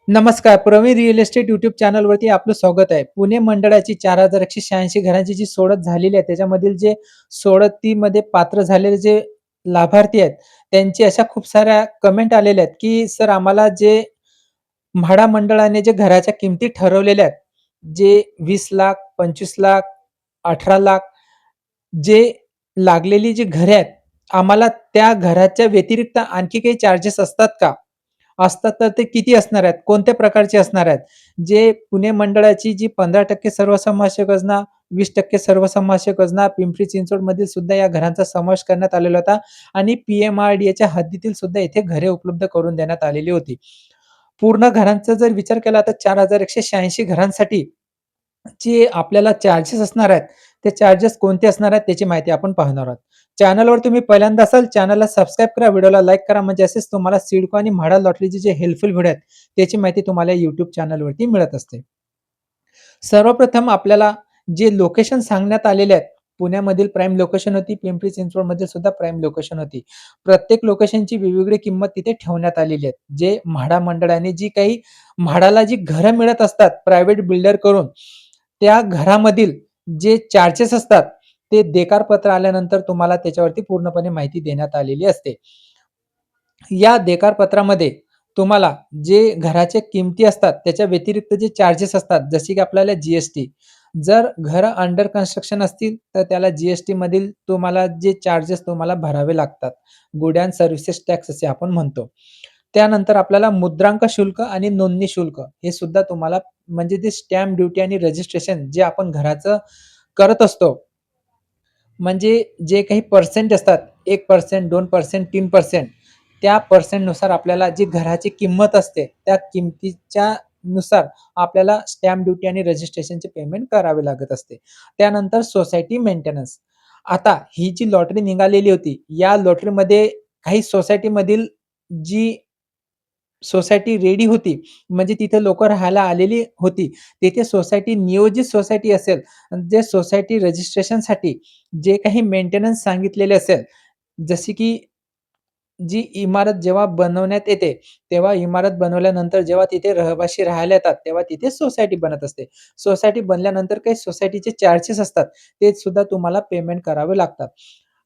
नमस्कार. Pravin real estate YouTube चॅनलवरती आपलं स्वागत आहे. पुणे मंडळाची 4,186 घरांची जी सोडत झालेली आहे, त्याच्यामधील जे सोडतीमध्ये पात्र झालेले जे लाभार्थी आहेत, त्यांची अशा खूप साऱ्या कमेंट आलेल्या आहेत, की सर आम्हाला जे म्हाडा मंडळाने जे घराच्या किमती ठरवलेल्या आहेत, जे 20,00,000, 25,00,000, 18,00,000 जे लागलेली जी घरे आहेत, आम्हाला त्या घराच्या व्यतिरिक्त आणखी काही चार्जेस असतात का? असतात तर ते किती असणार आहेत? कोणत्या प्रकारचे असणार आहेत? जे पुणे मंडळाची जी 15% सर्वसमावेशक योजना, 20% सर्वसमावेशक योजना, पिंपरी चिंचवडमधील सुद्धा या घरांचा समावेश करण्यात आलेला होता आणि पी-एम-आर-डी-एच्या हद्दीतील सुद्धा इथे घरे उपलब्ध करून देण्यात आलेली होती. पूर्ण घरांचा जर विचार केला तर 4,186 घरांसाठी जे आपल्याला चार्जेस असणार आहेत, ते चार्जेस कोणते असणार आहेत त्याची माहिती आपण पाहणार आहोत. चॅनलवर तुम्ही पहिल्यांदा असाल, चॅनलला सबस्क्राईब करा, व्हिडिओला लाईक करा, म्हणजे असेच तुम्हाला सिडको आणि म्हाडा लॉटरीचे जे हेल्पफुल व्हिडिओ आहेत, त्याची माहिती तुम्हाला YouTube चॅनलवरती मिळत असते. सर्वप्रथम आपल्याला जे लोकेशन सांगण्यात आलेले आहेत, पुण्यामधील प्राईम लोकेशन होती, पिंपरी चिंचवडमध्ये सुद्धा प्राईम लोकेशन होती. प्रत्येक लोकेशनची वेगवेगळी किंमत तिथे ठेवण्यात आलेली आहे. जे म्हाडा मंडळाने जी काही म्हाडाला जी घरं मिळत असतात प्रायव्हेट बिल्डर करून, त्या घरामधील जे चार्जेस असतात, ते देकार पत्र आल्यानंतर तुम्हाला त्याच्यावरती पूर्णपणे माहिती देण्यात आलेली असते. या देकार पत्रामध्ये तुम्हाला जे घराच्या किमती असतात, त्याच्या व्यतिरिक्त जे चार्जेस असतात, जसे की आपल्याला जी जर घरं अंडर कन्स्ट्रक्शन असतील, तर त्याला जी-एस-टीमधील तुम्हाला जे चार्जेस तुम्हाला भरावे लागतात. गुड अँड सर्व्हिसेस टॅक्स असे आपण म्हणतो. त्यानंतर आपल्याला मुद्रांक शुल्क आणि नोंदणी शुल्क हे सुद्धा तुम्हाला म्हणजे ते स्टॅम्प ड्युटी आणि रजिस्ट्रेशन जे आपण घराचं करत असतो, म्हणजे जे काही पर्सेंट असतात 1%, 2%, 3% त्या पर्सेंटनुसार आपल्याला जी घराची किंमत असते, त्या किमतीच्या नुसार आपल्याला स्टॅम्प ड्युटी आणि रजिस्ट्रेशनचे पेमेंट करावे लागत असते. त्यानंतर सोसायटी मेंटेनन्स. आता ही जी लॉटरी निघालेली होती, या लॉटरीमध्ये काही सोसायटीमधील जी सोसायटी रेडी होती, म्हणजे तिथे लोकं राहायला आलेली होती. तिथे सोसायटी नियोजित सोसायटी असेल, जे सोसायटी रजिस्ट्रेशनसाठी जे काही मेंटेनन्स सांगितलेले असेल, जसे की जी इमारत जेव्हा बनवण्यात येते, तेव्हा इमारत बनवल्यानंतर जेव्हा तिथे रहिवासी राहायला येतात, तेव्हा तिथे सोसायटी बनत असते. सोसायटी बनल्यानंतर काही सोसायटीचे चार्जेस असतात, ते सुद्धा तुम्हाला पेमेंट करावे लागतात.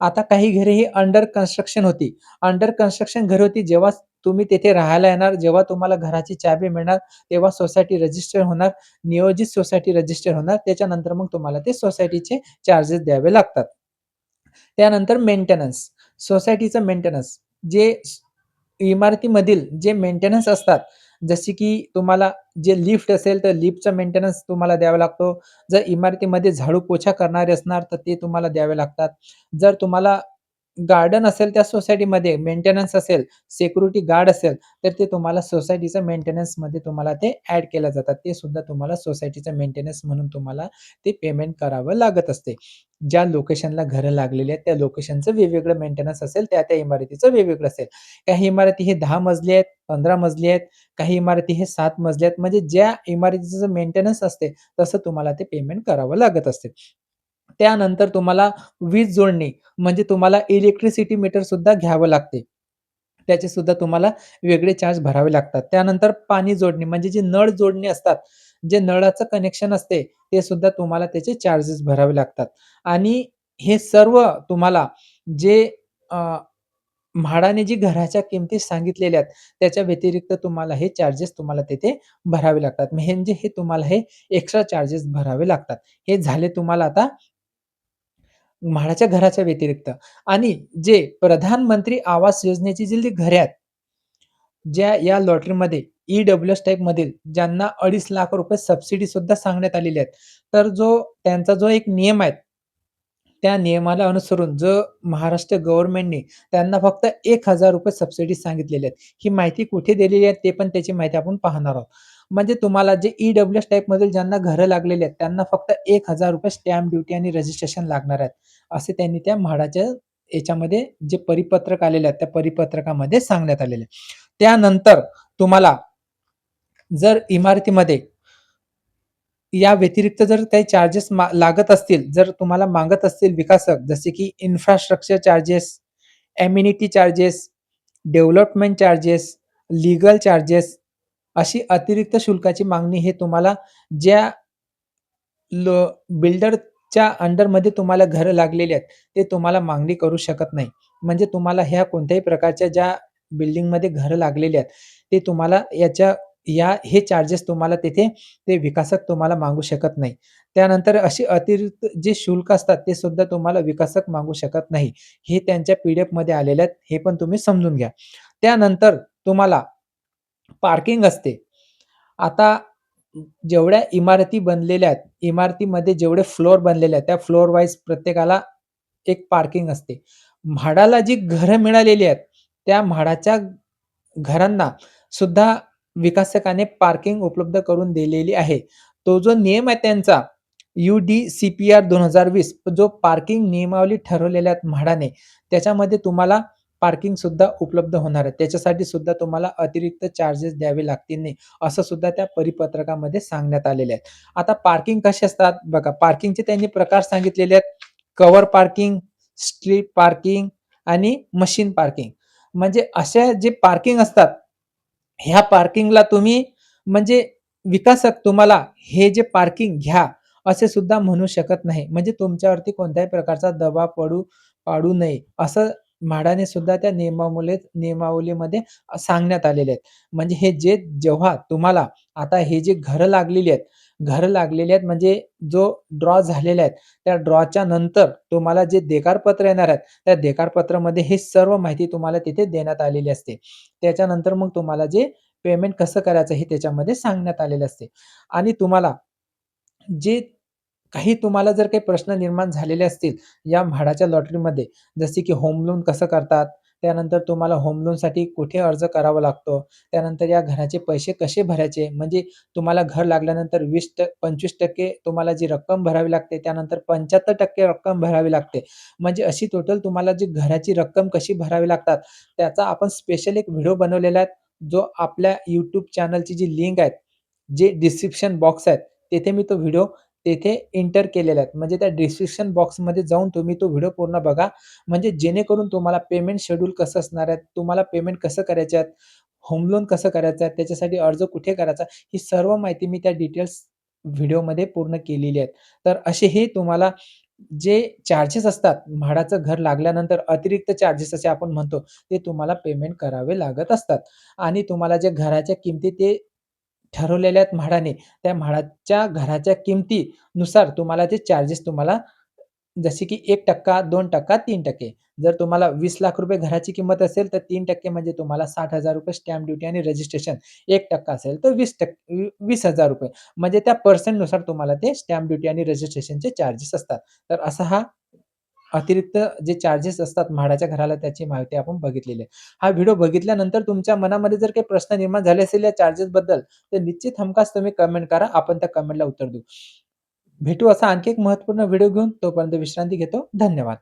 आता काही घरे ही अंडर कन्स्ट्रक्शन होती. अंडर कन्स्ट्रक्शन घर होती, जेव्हा तुम्ही तिथे राहायला येणार, जेव्हा तुम्हाला घराची चावी मिळणार, तेव्हा सोसायटी रजिस्टर होणार, नियोजित सोसायटी रजिस्टर होणार. त्याच्यानंतर मग तुम्हाला ते सोसायटीचे चार्जेस द्यावे लागतात. त्यानंतर मेंटेनन्स. सोसायटीचं मेंटेनन्स जे इमारतीमधील जे मेंटेनन्स असतात, जसे की तुम्हाला जे लिफ्ट असेल, तर लिफ्टचा मेंटेनन्स तुम्हाला द्यावा लागतो. जर इमारतीमध्ये झाडू पोछा करणारे असणार, तर ते तुम्हाला द्यावे लागतात. जर तुम्हाला गार्डन असेल त्या सोसायटीमध्ये मेंटेनन्स असेल, सिक्युरिटी गार्ड असेल, तर ते तुम्हाला सोसायटीच्या मेंटेनन्समध्ये तुम्हाला ते ॲड केल्या जातात. ते सुद्धा तुम्हाला सोसायटीचं मेंटेनन्स म्हणून तुम्हाला ते पेमेंट करावं लागत असते. ज्या लोकेशनला घरं लागलेली आहेत, त्या लोकेशनचं वेगवेगळं मेंटेनन्स असेल, त्या-त्या इमारतीचं वेगवेगळं असेल. काही इमारती हे 10 मजली आहेत, 15 मजली आहेत, काही इमारती हे 7 मजली आहेत. म्हणजे ज्या इमारतीचं जे मेंटेनन्स असते, तसं तुम्हाला ते पेमेंट करावं लागत असते. त्यानंतर तुम्हाला वीज जोडणी म्हणजे तुम्हाला इलेक्ट्रिसिटी मीटर सुद्धा घ्यावं लागते. त्याचे सुद्धा तुम्हाला वेगळे चार्ज भरावे लागतात. त्यानंतर पाणी जोडणी म्हणजे जी नळ जोडणी असतात, जे नळाचं कनेक्शन असते, ते सुद्धा तुम्हाला त्याचे चार्जेस भरावे लागतात. आणि हे सर्व तुम्हाला जे अ, म्हाडाने जी घराच्या किमती सांगितलेल्या आहेत, त्याच्या व्यतिरिक्त तुम्हाला हे चार्जेस तुम्हाला तिथे भरावे लागतात. म्हणजे हे तुम्हाला हे एक्स्ट्रा चार्जेस भरावे लागतात. हे झाले तुम्हाला आता म्हाडाच्या घराच्या व्यतिरिक्त आणि जे प्रधानमंत्री आवास योजनेची जी घरे आहेत, ज्या या लॉटरीमध्ये ई-डब्ल्यू-एस टाइपमधील ज्यांना ₹2.5 लाख सबसिडी सुद्धा सांगण्यात आलेली आहेत. तर त्यांचा जो एक नियम आहे, त्या नियमाला अनुसरून जो महाराष्ट्र गव्हर्नमेंटने त्यांना फक्त ₹1,000 सबसिडी सांगितलेली आहेत. ही माहिती कुठे दिलेली आहे ते पण त्याची माहिती आपण पाहणार आहोत. म्हणजे तुम्हाला जे ई-डब्ल्यू-एस टाइपमधील ज्यांना घरं लागलेली आहेत, त्यांना फक्त ₹1,000 स्टॅम्प ड्युटी आणि रजिस्ट्रेशन लागणार आहेत. असे त्यांनी त्या म्हाडाच्या याच्यामध्ये जे परिपत्रक आलेले आहेत, त्या परिपत्रकामध्ये सांगण्यात आलेले आहे. त्यानंतर तुम्हाला जर इमारतीमध्ये या व्यतिरिक्त जर काही चार्जेस लागत असतील, जर तुम्हाला मागत असतील विकासक, जसे की infrastructure charges, amenity charges, development charges, legal charges अशी अतिरिक्त शुल्काची मागणी हे तुम्हाला ज्या बिल्डरच्या अंडरमध्ये तुम्हाला घरं लागलेली आहेत, ते तुम्हाला मागणी करू शकत नाही. म्हणजे तुम्हाला ह्या कोणत्याही प्रकारच्या ज्या बिल्डिंगमध्ये घरं लागलेली आहेत, ते तुम्हाला हे चार्जेस तुम्हाला तिथे ते विकासक तुम्हाला मागू शकत नाही. त्यानंतर अशी अतिरिक्त जे शुल्क असतात, ते सुद्धा तुम्हाला विकासक मागू शकत नाही. हे त्यांच्या पी-डी-एफमध्ये आलेले आहेत. हे पण तुम्ही समजून घ्या. त्यानंतर तुम्हाला पार्किंग असते. आता जेवढ्या इमारती बनलेल्या आहेत, इमारतीमध्ये जेवढे फ्लोर बनलेले आहेत, त्या फ्लोर वाईज प्रत्येकाला एक पार्किंग असते. म्हाडाला जी घरं मिळालेली आहेत, त्या म्हाडाच्या घरांना सुद्धा विकासकाने पार्किंग उपलब्ध करून दिलेली आहे. तो जो नियम आहे त्यांचा यू-डी-सी-पी-आर 2020 जो पार्किंग नियमावली ठरवलेल्या आहेत म्हाडाने, त्याच्यामध्ये तुम्हाला पार्किंगसुद्धा उपलब्ध होणार आहे. त्याच्यासाठी सुद्धा तुम्हाला अतिरिक्त चार्जेस द्यावे लागतील नाही, असं सुद्धा त्या परिपत्रकामध्ये सांगण्यात आलेलं आहे. आता पार्किंग कसे असतात बघा, पार्किंगचे त्यांनी प्रकार सांगितलेले आहेत. कव्हर पार्किंग, स्ट्रीट पार्किंग आणि मशीन पार्किंग. म्हणजे अशा जे पार्किंग असतात, ह्या पार्किंगला तुम्ही म्हणजे विकासक तुम्हाला हे जे पार्किंग घ्या, असे सुद्धा म्हणू शकत नाही. म्हणजे तुमच्यावरती कोणत्याही प्रकारचा दबाव पाडू नये, असं म्हाडाने सुद्धा त्या नियमावलीमध्ये सांगण्यात आलेले आहेत. म्हणजे जेव्हा तुम्हाला आता हे जे घरं लागलेली आहेत म्हणजे जो ड्रॉ झालेले आहेत, त्या ड्रॉच्या नंतर तुम्हाला जे देकारपत्र येणार आहेत, त्या देकारपत्रामध्ये हे सर्व माहिती तुम्हाला तिथे देण्यात आलेली असते. त्याच्यानंतर मग तुम्हाला जे पेमेंट कसं करायचं हे त्याच्यामध्ये सांगण्यात आलेलं असते आणि तुम्हाला जे काही तुम्हाला जर काही प्रश्न निर्माण झालेले असतील या म्हाडाच्या लॉटरीमध्ये, जसे की होम लोन कसं करतात, त्यानंतर तुम्हाला होम लोनसाठी कुठे अर्ज करावा लागतो, त्यानंतर या घराचे पैसे कसे भरायचे, म्हणजे तुम्हाला घर लागल्यानंतर 25% तुम्हाला जी रक्कम भरावी लागते, त्यानंतर 75% रक्कम भरावी लागते. म्हणजे अशी टोटल तुम्हाला जी घराची रक्कम कशी भरावी लागतात, त्याचा आपण स्पेशल एक व्हिडिओ बनवलेला आहे, जो आपल्या YouTube चॅनलची जी लिंक आहे, जे डिस्क्रिप्शन बॉक्स आहेत, तेथे मी तो व्हिडिओ तेथे एंटर केलेल्या आहेत. म्हणजे त्या डिस्क्रिप्शन बॉक्समध्ये जाऊन तुम्ही तो व्हिडिओ पूर्ण बघा. म्हणजे जेणेकरून तुम्हाला पेमेंट शेड्यूल कसं असणार आहे, तुम्हाला पेमेंट कसं करायचे आहेत, होम लोन कसं करायचं आहे, त्याच्यासाठी अर्ज कुठे करायचा, ही सर्व माहिती मी त्या डिटेल्स व्हिडिओमध्ये पूर्ण केलेली आहे. तर असे हे तुम्हाला जे चार्जेस असतात, म्हाडाचं घर लागल्यानंतर अतिरिक्त चार्जेस असे आपण म्हणतो, ते तुम्हाला पेमेंट करावे लागत असतात आणि तुम्हाला जे घराच्या किमती ते ठरवलेल्या आहेत म्हाडाने. त्या म्हाडाच्या घराच्या किमतीनुसार तुम्हाला ते चार्जेस तुम्हाला जसे की 1%, 2%, 3%. जर तुम्हाला ₹20,00,000 घराची किंमत असेल, तर 3% म्हणजे तुम्हाला ₹60,000 स्टॅम्प ड्युटी आणि रजिस्ट्रेशन. 1% असेल तर ₹20,000 म्हणजे त्या पर्सेंटनुसार तुम्हाला ते स्टॅम्प ड्युटी आणि रजिस्ट्रेशनचे चार्जेस असतात. तर असा हा अतिरिक्त जे चार्जेस असतात म्हाडाच्या घराला त्याची माहिती आपण बघितलेली आहे. हा व्हिडिओ बघितल्यानंतर तुमच्या मनामध्ये जर काही प्रश्न निर्माण झाले असेल या चार्जेसबद्दल, तर निश्चित हमखास तुम्ही कमेंट करा. आपण त्या कमेंटला उत्तर देऊ. भेटू असा आणखी एक महत्त्वपूर्ण व्हिडिओ घेऊन. तोपर्यंत विश्रांती घेतो. धन्यवाद.